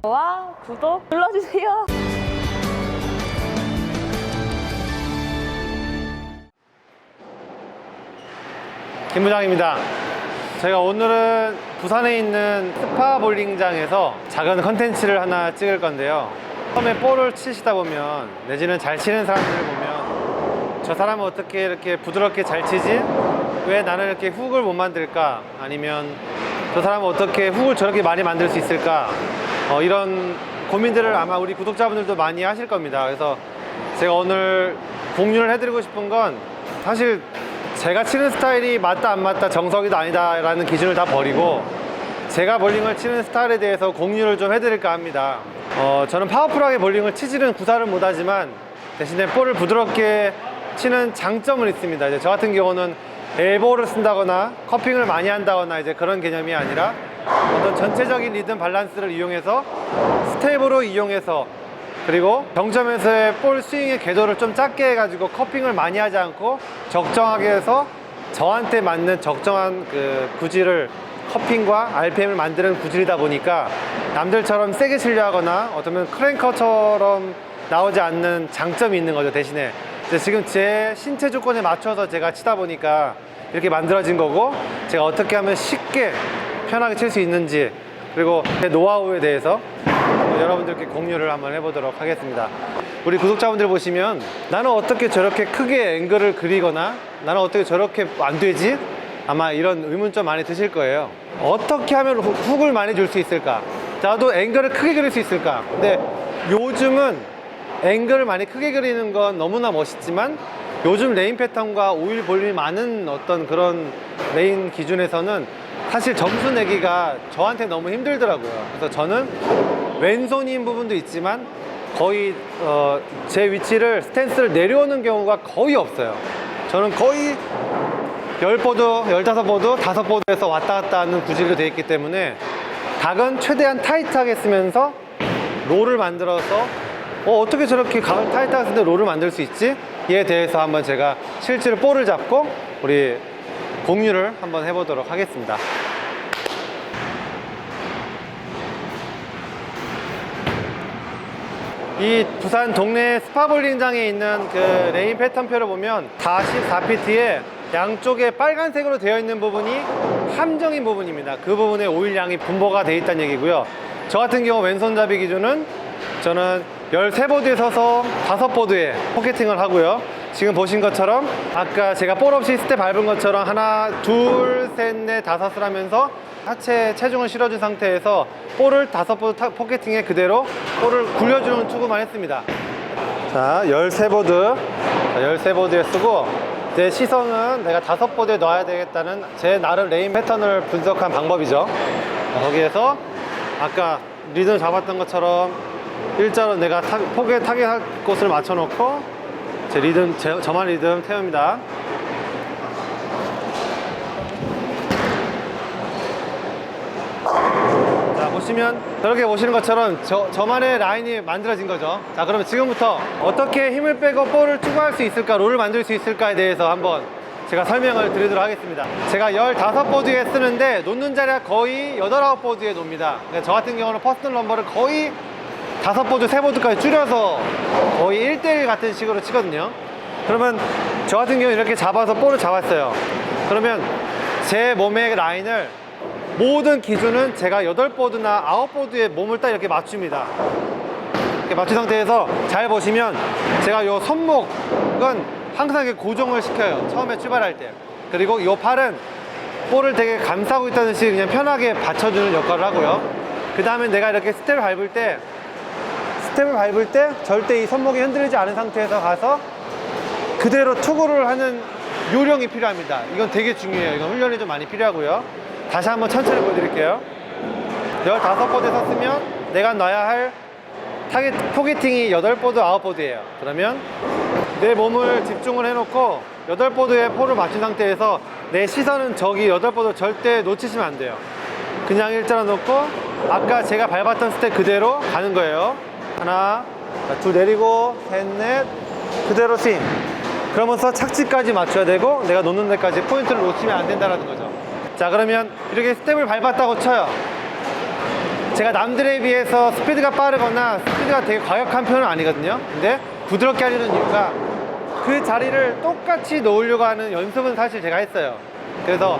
와, 구독 눌러주세요. 김 부장입니다. 제가 오늘은 부산에 있는 스파 볼링장에서 작은 컨텐츠를 하나 찍을 건데요. 처음에 볼을 치시다 보면, 내지는 잘 치는 사람들을 보면 저 사람은 어떻게 이렇게 부드럽게 잘 치지? 왜 나는 이렇게 훅을 못 만들까? 아니면 저 사람은 어떻게 훅을 저렇게 많이 만들 수 있을까? 이런 고민들을 아마 우리 구독자분들도 많이 하실 겁니다. 그래서 제가 오늘 공유를 해드리고 싶은 건, 사실 제가 치는 스타일이 맞다 안 맞다, 정석이다 아니다 라는 기준을 다 버리고 제가 볼링을 치는 스타일에 대해서 공유를 좀 해드릴까 합니다. 저는 파워풀하게 볼링을 치지는 구사를 못하지만 대신에 볼을 부드럽게 치는 장점은 있습니다. 이제 저 같은 경우는 엘보를 쓴다거나 커핑을 많이 한다거나 이제 그런 개념이 아니라 어떤 전체적인 리듬 밸런스를 이용해서 스텝으로 이용해서, 그리고 정점에서의 볼 스윙의 궤도를 좀 작게 해가지고 커핑을 많이 하지 않고 적정하게 해서 저한테 맞는 적정한 그 구질을, 커핑과 RPM을 만드는 구질이다 보니까 남들처럼 세게 치려 하거나 어쩌면 크랭커처럼 나오지 않는 장점이 있는 거죠. 대신에 지금 제 신체 조건에 맞춰서 제가 치다 보니까 이렇게 만들어진 거고, 제가 어떻게 하면 쉽게 편하게 칠 수 있는지, 그리고 제 노하우에 대해서 여러분들께 공유를 한번 해보도록 하겠습니다. 우리 구독자분들 보시면 나는 어떻게 저렇게 크게 앵글을 그리거나 나는 어떻게 저렇게 안 되지? 아마 이런 의문점 많이 드실 거예요. 어떻게 하면 훅을 많이 줄 수 있을까? 나도 앵글을 크게 그릴 수 있을까? 근데 요즘은 앵글을 많이 크게 그리는 건 너무나 멋있지만, 요즘 레인 패턴과 오일 볼륨이 많은 어떤 그런 레인 기준에서는 사실 점수 내기가 저한테 너무 힘들더라고요. 그래서 저는 왼손인 부분도 있지만 거의 제 위치를, 스탠스를 내려오는 경우가 거의 없어요. 저는 거의 10보드, 15보드, 5보드에서 왔다 갔다 하는 구질로 되어 있기 때문에 각은 최대한 타이트하게 쓰면서 롤을 만들어서 어떻게 저렇게 각을 타이트하게 쓰는데 롤을 만들 수 있지? 이에 대해서 한번 제가 실제로 볼을 잡고 우리 공유를 한번 해보도록 하겠습니다. 이 부산 동네 스파볼링장에 있는 그 레인 패턴표를 보면 44피트에 양쪽에 빨간색으로 되어 있는 부분이 함정인 부분입니다. 그 부분에 오일량이 분포가 되어 있다는 얘기고요. 저 같은 경우 왼손잡이 기준은 저는 13보드에 서서 5보드에 포켓팅을 하고요. 지금 보신 것처럼 아까 제가 볼 없이 스텝 밟은 것처럼 하나, 둘, 셋, 넷, 다섯을 하면서 하체 체중을 실어준 상태에서 볼을 5보드 포켓팅에 그대로 볼을 굴려주는 투구만 했습니다. 자, 13보드. 13보드에 쓰고, 내 시선은 내가 5보드에 넣어야 되겠다는 제 나름 레인 패턴을 분석한 방법이죠. 거기에서 아까 리듬 잡았던 것처럼 일자로 내가 폭에 타겟할 곳을 맞춰놓고 제 리듬, 저만 리듬 태웁니다. 자, 보시면 저렇게 보시는 것처럼 저만의 라인이 만들어진 거죠. 자, 그러면 지금부터 어떻게 힘을 빼고 볼을 추구할 수 있을까, 롤을 만들 수 있을까에 대해서 한번 제가 설명을 드리도록 하겠습니다. 제가 15보드에 쓰는데 놓는 자리가 거의 8, 9보드에 놓습니다. 그러니까 저 같은 경우는 퍼스널 넘버를 거의 5보드, 3보드까지 줄여서 거의 1대1 같은 식으로 치거든요. 그러면 저 같은 경우 이렇게 잡아서 볼을 잡았어요. 그러면 제 몸의 라인을, 모든 기준은 제가 8보드나 9보드에 몸을 딱 이렇게 맞춥니다. 이렇게 맞춘 상태에서 잘 보시면 제가 요 손목은 항상 이렇게 고정을 시켜요. 처음에 출발할 때. 그리고 이 팔은 볼을 되게 감싸고 있다는 듯이 그냥 편하게 받쳐주는 역할을 하고요. 그 다음에 내가 이렇게 스텝을 밟을 때 절대 이 손목이 흔들리지 않은 상태에서 가서 그대로 투구를 하는 요령이 필요합니다. 이건 되게 중요해요. 이건 훈련이 좀 많이 필요하고요. 다시 한번 천천히 보여드릴게요. 15보드에 섰으면 내가 놔야 할 타겟 포개팅이 8보드, 9보드예요. 그러면 내 몸을 집중을 해놓고 8보드에 폴을 맞춘 상태에서 내 시선은 저기 8보드 절대 놓치시면 안 돼요. 그냥 일자로 놓고 아까 제가 밟았던 스텝 그대로 가는 거예요. 하나, 둘 내리고, 셋, 넷, 그대로 스윙. 그러면서 착지까지 맞춰야 되고 내가 놓는 데까지 포인트를 놓치면 안 된다는 거죠. 자, 그러면 이렇게 스텝을 밟았다고 쳐요. 제가 남들에 비해서 스피드가 빠르거나 스피드가 되게 과격한 편은 아니거든요. 근데 부드럽게 하려는 이유가 그 자리를 똑같이 놓으려고 하는 연습은 사실 제가 했어요. 그래서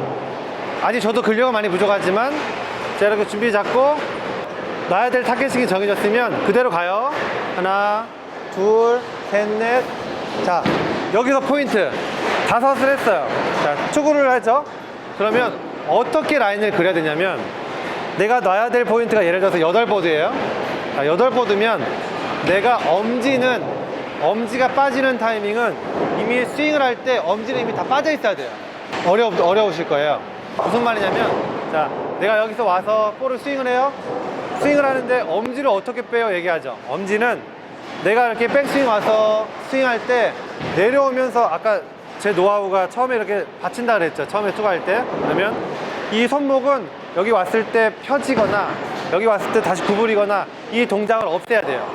아직 저도 근력은 많이 부족하지만 제가 이렇게 준비 잡고 놔야 될 타겟이 정해졌으면 그대로 가요. 하나, 둘, 셋, 넷. 자, 여기서 포인트 5을 했어요. 자, 투구를 하죠. 그러면 어떻게 라인을 그려야 되냐면 내가 놔야 될 포인트가 예를 들어서 8보드예요. 자, 8보드면 내가 엄지가 빠지는 타이밍은 이미 스윙을 할 때 엄지는 이미 다 빠져 있어야 돼요. 어려우실 거예요. 무슨 말이냐면, 자, 내가 여기서 와서 볼을 스윙을 해요. 스윙을 하는데 엄지를 어떻게 빼요? 얘기하죠. 엄지는 내가 이렇게 백스윙 와서 스윙할 때 내려오면서 아까 제 노하우가 처음에 이렇게 받친다 그랬죠. 처음에 투구할 때. 그러면 이 손목은 여기 왔을 때 펴지거나 여기 왔을 때 다시 구부리거나 이 동작을 없애야 돼요.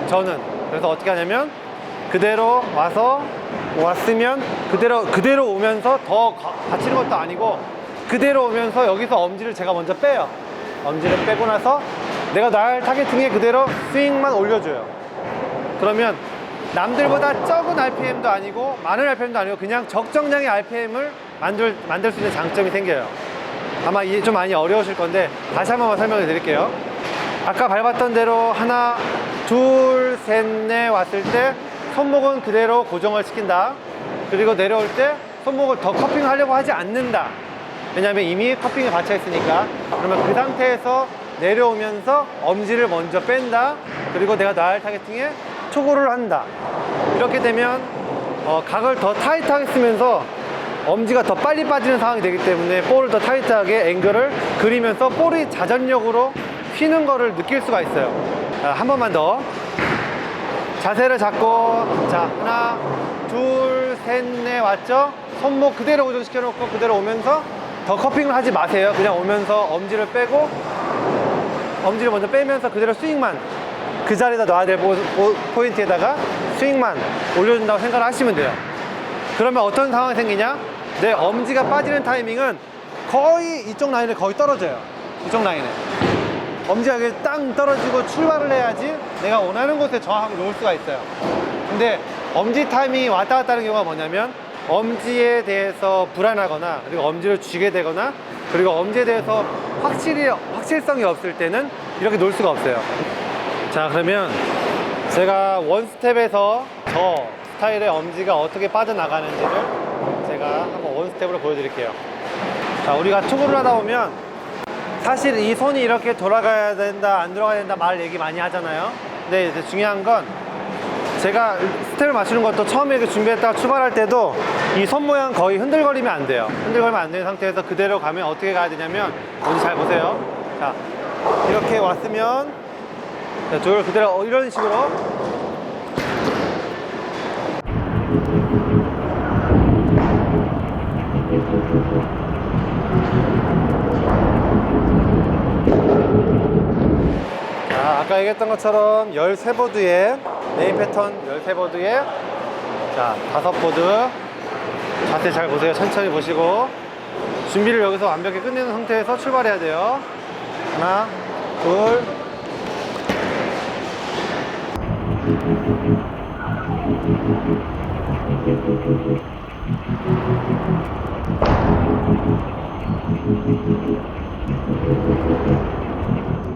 저는. 그래서 어떻게 하냐면 그대로 와서 왔으면 그대로 오면서 더 받치는 것도 아니고 그대로 오면서 여기서 엄지를 제가 먼저 빼요. 엄지를 빼고 나서 내가 날 타겟팅에 그대로 스윙만 올려줘요. 그러면 남들보다 적은 RPM도 아니고 많은 RPM도 아니고 그냥 적정량의 RPM을 만들 수 있는 장점이 생겨요. 아마 이게 좀 많이 어려우실 건데 다시 한 번만 설명해 드릴게요. 아까 밟았던 대로 하나, 둘, 셋, 넷 왔을 때 손목은 그대로 고정을 시킨다. 그리고 내려올 때 손목을 더 커핑하려고 하지 않는다. 왜냐하면 이미 커핑이 받쳐 있으니까. 그러면 그 상태에서 내려오면서 엄지를 먼저 뺀다. 그리고 내가 나을 타겟팅에 초구를 한다. 이렇게 되면 각을 더 타이트하게 쓰면서 엄지가 더 빨리 빠지는 상황이 되기 때문에 볼을 더 타이트하게 앵글을 그리면서 볼이 자전력으로 휘는 거를 느낄 수가 있어요. 자, 한 번만 더 자세를 잡고, 자, 하나, 둘, 셋, 넷 왔죠? 손목 그대로 고정시켜 놓고 그대로 오면서 더 커핑을 하지 마세요. 그냥 오면서 엄지를 빼고 엄지를 먼저 빼면서 그대로 스윙만 그 자리에다 놔야 될 포인트에다가 스윙만 올려준다고 생각을 하시면 돼요. 그러면 어떤 상황이 생기냐? 내 엄지가 빠지는 타이밍은 거의 이쪽 라인에 거의 떨어져요. 이쪽 라인에 엄지가 여기 땅 떨어지고 출발을 해야지 내가 원하는 곳에 정확하게 놓을 수가 있어요. 근데 엄지 타이밍이 왔다 갔다 하는 경우가 뭐냐면 엄지에 대해서 불안하거나 그리고 엄지를 쥐게 되거나 그리고 엄지에 대해서 확실성이 없을 때는 이렇게 놓을 수가 없어요. 자, 그러면 제가 원스텝에서 저 스타일의 엄지가 어떻게 빠져나가는지를 제가 한번 원스텝으로 보여드릴게요. 자, 우리가 투구를 하다 보면 사실 이 손이 이렇게 돌아가야 된다 안 돌아가야 된다 말 얘기 많이 하잖아요. 근데 이제 중요한 건 제가 스텝을 맞추는 것도 처음에 이렇게 준비했다가 출발할 때도 이 손 모양 거의 흔들거리면 안 돼요. 흔들거리면 안 되는 상태에서 그대로 가면 어떻게 가야 되냐면 먼저 잘 보세요. 자, 이렇게 왔으면 자, 둘 그대로 이런 식으로 자, 아까 얘기했던 것처럼 13보드에 메인 패턴 13보드에 자, 5보드 자세 잘 보세요. 천천히 보시고 준비를 여기서 완벽히 끝내는 상태에서 출발해야 돼요. 하나, 둘.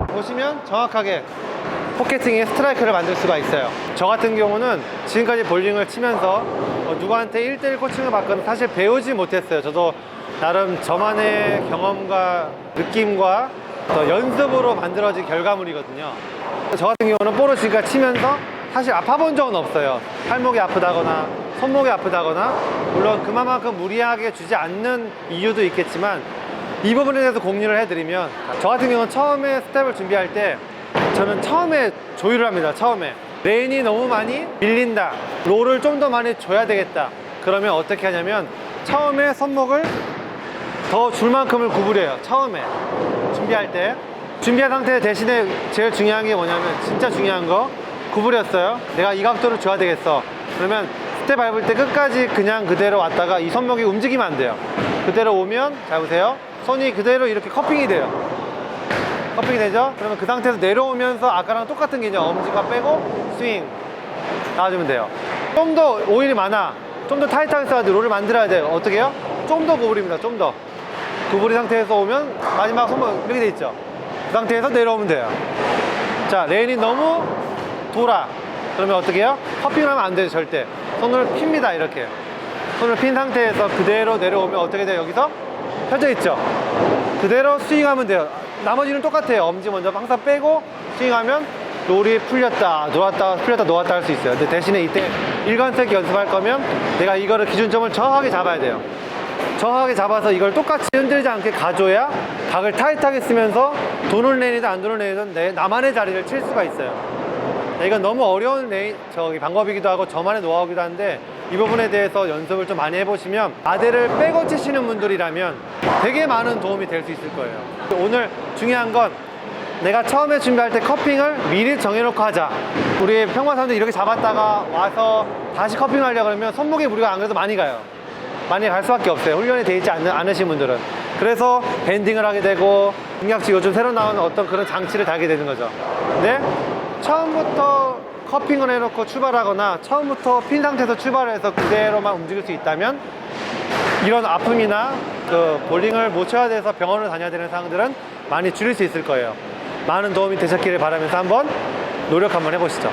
보시면 정확하게 포켓팅에 스트라이크를 만들 수가 있어요. 저 같은 경우는 지금까지 볼링을 치면서 누구한테 1대1 코칭을 받거나 사실 배우지 못했어요. 저도 나름 저만의 경험과 느낌과 연습으로 만들어진 결과물이거든요. 저 같은 경우는 볼을 지금까지 치면서 사실 아파본 적은 없어요. 팔목이 아프다거나 손목이 아프다거나 물론 그만큼 무리하게 주지 않는 이유도 있겠지만 이 부분에 대해서 공유를 해드리면 저 같은 경우는 처음에 스텝을 준비할 때 저는 처음에 조율을 합니다. 처음에 레인이 너무 많이 밀린다, 롤을 좀 더 많이 줘야 되겠다. 그러면 어떻게 하냐면 처음에 손목을 더 줄 만큼을 구부려요. 처음에 준비할 때 준비한 상태 대신에 제일 중요한 게 뭐냐면, 진짜 중요한 거, 구부렸어요. 내가 이 각도를 줘야 되겠어. 그러면 스텝 밟을 때 끝까지 그냥 그대로 왔다가 이 손목이 움직이면 안 돼요. 그대로 오면, 잘 보세요. 손이 그대로 이렇게 커핑이 돼요. 커핑이 되죠? 그러면 그 상태에서 내려오면서 아까랑 똑같은 개념, 엄지가 빼고 스윙 나와주면 돼요. 좀 더 오일이 많아, 좀 더 타이트하게 써야 돼. 롤을 만들어야 돼요. 어떻게 해요? 좀 더 구부립니다. 좀 더 구부린 상태에서 오면 마지막 손목 이렇게 돼 있죠. 그 상태에서 내려오면 돼요. 자, 레인이 너무 돌아, 그러면 어떻게 해요? 커핑을 하면 안 돼요. 절대. 손을 핍니다. 이렇게 손을 핀 상태에서 그대로 내려오면 어떻게 돼요? 여기서 펴져 있죠. 그대로 스윙하면 돼요. 나머지는 똑같아요. 엄지 먼저 항상 빼고 스윙하면 롤이 풀렸다 놓았다 풀렸다 놓았다 할 수 있어요. 근데 대신에 이때 일관성 있게 연습할 거면 내가 이거를 기준점을 정확하게 잡아야 돼요. 정확하게 잡아서 이걸 똑같이 흔들지 않게 가줘야 각을 타이트하게 쓰면서 도는 레인이든 안 도는 레인이든 나만의 자리를 칠 수가 있어요. 이건 너무 어려운 방법이기도 하고 저만의 노하우기도 한데, 이 부분에 대해서 연습을 좀 많이 해보시면 아대를 빼고 치시는 분들이라면 되게 많은 도움이 될 수 있을 거예요. 오늘 중요한 건 내가 처음에 준비할 때 커핑을 미리 정해놓고 하자. 우리 평범한 사람들이 이렇게 잡았다가 와서 다시 커핑 하려고 하면 손목에 무리가 안 그래도 많이 가요. 많이 갈 수밖에 없어요. 훈련이 되어 있지 않으신 분들은. 그래서 밴딩을 하게 되고, 중약치 요즘 새로 나오는 어떤 그런 장치를 달게 되는 거죠. 근데 처음부터 커핑을 해놓고 출발하거나 처음부터 핀 상태에서 출발해서 그대로만 움직일 수 있다면 이런 아픔이나 그 볼링을 못 쳐야 돼서 병원을 다녀야 되는 상황들은 많이 줄일 수 있을 거예요. 많은 도움이 되셨기를 바라면서 한번 노력 한번 해보시죠.